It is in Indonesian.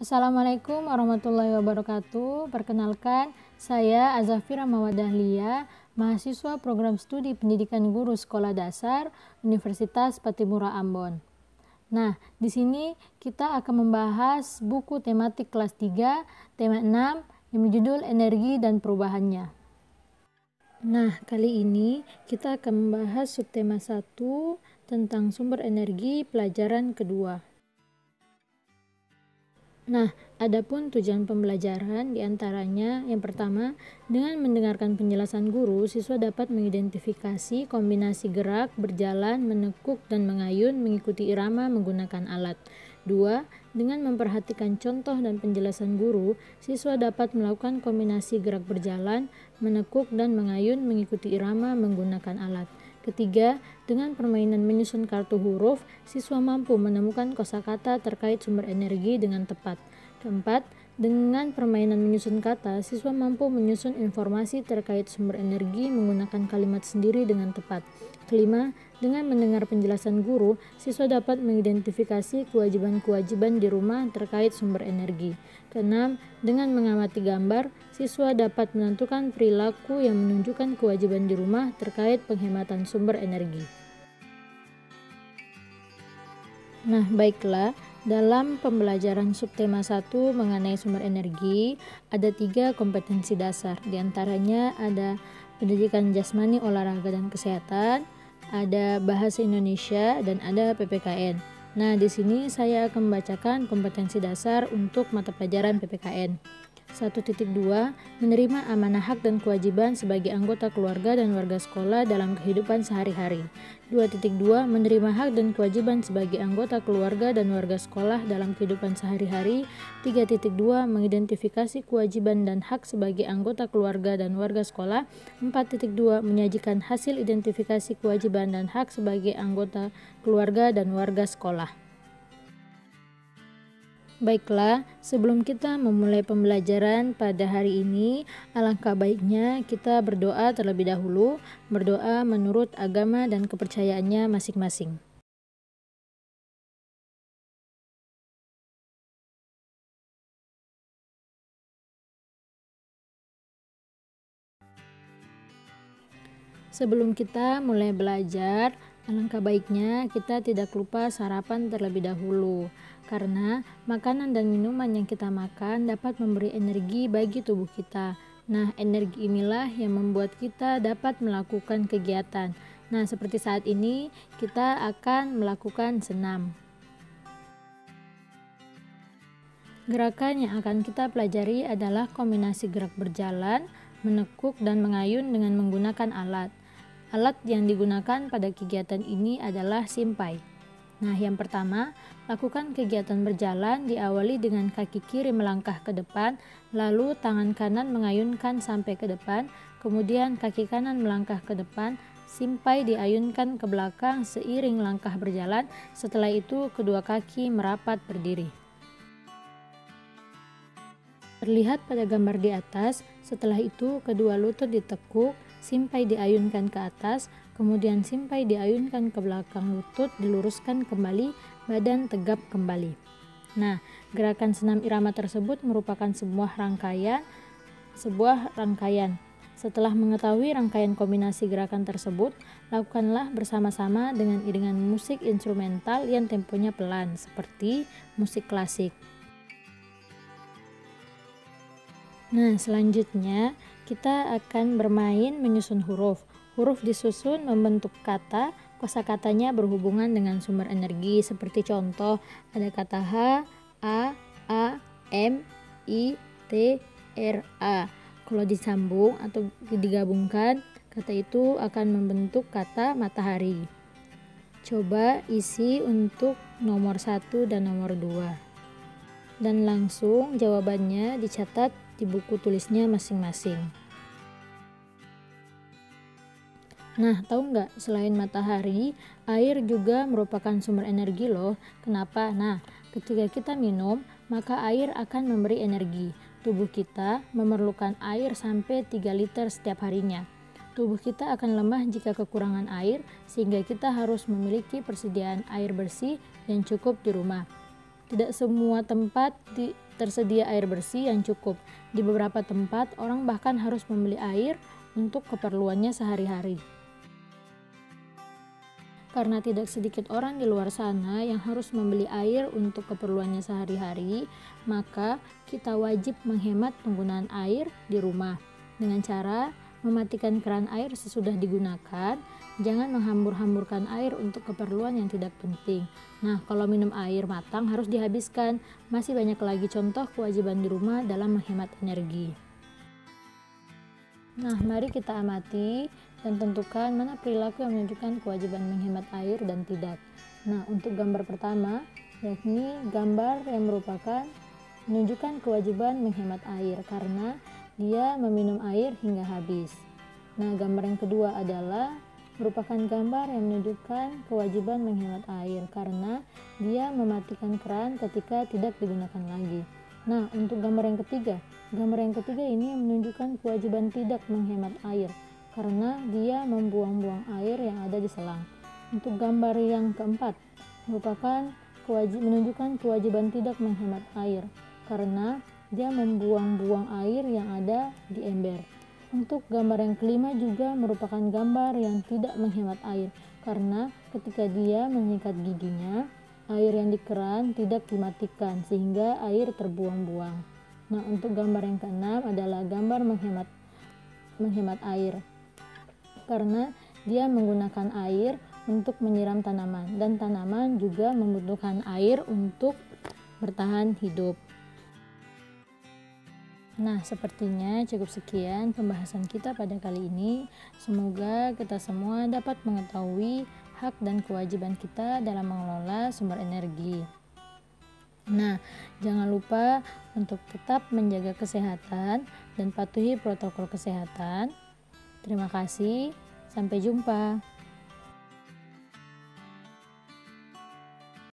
Assalamualaikum warahmatullahi wabarakatuh. Perkenalkan, saya Azafira Mawadahlia, mahasiswa program studi pendidikan guru sekolah dasar Universitas Patimura Ambon. Nah, di sini kita akan membahas buku tematik kelas 3, tema 6, yang berjudul Energi dan Perubahannya. Nah, kali ini kita akan membahas subtema 1 tentang sumber energi pelajaran kedua. Nah, adapun tujuan pembelajaran diantaranya yang pertama, dengan mendengarkan penjelasan guru, siswa dapat mengidentifikasi kombinasi gerak, berjalan, menekuk, dan mengayun mengikuti irama menggunakan alat. 2. Dengan memperhatikan contoh dan penjelasan guru, siswa dapat melakukan kombinasi gerak berjalan, menekuk, dan mengayun mengikuti irama menggunakan alat. Ketiga, dengan permainan menyusun kartu huruf, siswa mampu menemukan kosakata terkait sumber energi dengan tepat. Keempat, dengan permainan menyusun kata, siswa mampu menyusun informasi terkait sumber energi menggunakan kalimat sendiri dengan tepat. Kelima, dengan mendengar penjelasan guru, siswa dapat mengidentifikasi kewajiban-kewajiban di rumah terkait sumber energi. Keenam, dengan mengamati gambar, siswa dapat menentukan perilaku yang menunjukkan kewajiban di rumah terkait penghematan sumber energi. Nah, baiklah, dalam pembelajaran subtema 1 mengenai sumber energi, ada 3 kompetensi dasar. Di antaranya ada pendidikan jasmani, olahraga, dan kesehatan, ada bahasa Indonesia, dan ada PPKN. Nah, di sini saya akan membacakan kompetensi dasar untuk mata pelajaran PPKN. 1.2 Menerima amanah hak dan kewajiban sebagai anggota keluarga dan warga sekolah dalam kehidupan sehari-hari. 2.2 Menerima hak dan kewajiban sebagai anggota keluarga dan warga sekolah dalam kehidupan sehari-hari. 3.2 Mengidentifikasi kewajiban dan hak sebagai anggota keluarga dan warga sekolah. 4.2 Menyajikan hasil identifikasi kewajiban dan hak sebagai anggota keluarga dan warga sekolah. Baiklah, sebelum kita memulai pembelajaran pada hari ini, alangkah baiknya kita berdoa terlebih dahulu, berdoa menurut agama dan kepercayaannya masing-masing. Sebelum kita mulai belajar, alangkah baiknya kita tidak lupa sarapan terlebih dahulu, karena makanan dan minuman yang kita makan dapat memberi energi bagi tubuh kita. Nah, energi inilah yang membuat kita dapat melakukan kegiatan. Nah, seperti saat ini kita akan melakukan senam. Gerakan yang akan kita pelajari adalah kombinasi gerak berjalan, menekuk, dan mengayun dengan menggunakan alat. Alat yang digunakan pada kegiatan ini adalah simpai. Nah, yang pertama, lakukan kegiatan berjalan diawali dengan kaki kiri melangkah ke depan, lalu tangan kanan mengayunkan sampai ke depan, kemudian kaki kanan melangkah ke depan, simpai diayunkan ke belakang seiring langkah berjalan, setelah itu kedua kaki merapat berdiri. Terlihat pada gambar di atas, setelah itu kedua lutut ditekuk, simpai diayunkan ke atas, kemudian simpai diayunkan ke belakang lutut, diluruskan kembali, badan tegap kembali. Nah, gerakan senam irama tersebut merupakan sebuah rangkaian. Setelah mengetahui rangkaian kombinasi gerakan tersebut, lakukanlah bersama-sama dengan iringan musik instrumental yang temponya pelan, seperti musik klasik. Nah, selanjutnya kita akan bermain menyusun huruf. Huruf disusun membentuk kata, kosakatanya berhubungan dengan sumber energi, seperti contoh ada kata H, A, M, I, T, R, A. Kalau disambung atau digabungkan, kata itu akan membentuk kata matahari. Coba isi untuk nomor 1 dan nomor 2. Dan langsung jawabannya dicatat di buku tulisnya masing-masing. Nah, tahu nggak, selain matahari, air juga merupakan sumber energi loh. Kenapa? Nah, ketika kita minum, maka air akan memberi energi. Tubuh kita memerlukan air sampai 3 liter setiap harinya. Tubuh kita akan lemah jika kekurangan air, sehingga kita harus memiliki persediaan air bersih yang cukup di rumah. Tidak semua tempat tersedia air bersih yang cukup. Di beberapa tempat, orang bahkan harus membeli air untuk keperluannya sehari-hari. Karena tidak sedikit orang di luar sana yang harus membeli air untuk keperluannya sehari-hari, maka kita wajib menghemat penggunaan air di rumah dengan cara mematikan keran air sesudah digunakan. Jangan menghambur-hamburkan air untuk keperluan yang tidak penting. Nah, kalau minum air matang harus dihabiskan. Masih banyak lagi contoh kewajiban di rumah dalam menghemat energi. Nah, mari kita amati dan tentukan mana perilaku yang menunjukkan kewajiban menghemat air dan tidak. Nah, untuk gambar pertama, yakni gambar yang merupakan menunjukkan kewajiban menghemat air karena dia meminum air hingga habis. Nah, gambar yang kedua adalah merupakan gambar yang menunjukkan kewajiban menghemat air karena dia mematikan keran ketika tidak digunakan lagi. Nah, untuk gambar yang ketiga ini menunjukkan kewajiban tidak menghemat air karena dia membuang-buang air yang ada di selang. Untuk gambar yang keempat merupakan menunjukkan kewajiban tidak menghemat air karena dia membuang-buang air yang ada di ember. Untuk gambar yang kelima juga merupakan gambar yang tidak menghemat air karena ketika dia menyikat giginya, air yang di keran tidak dimatikan sehingga air terbuang-buang. Nah, untuk gambar yang keenam adalah gambar menghemat air karena dia menggunakan air untuk menyiram tanaman dan tanaman juga membutuhkan air untuk bertahan hidup. Nah, sepertinya cukup sekian pembahasan kita pada kali ini. Semoga kita semua dapat mengetahui hak dan kewajiban kita dalam mengelola sumber energi. Nah, jangan lupa untuk tetap menjaga kesehatan dan patuhi protokol kesehatan. Terima kasih, sampai jumpa.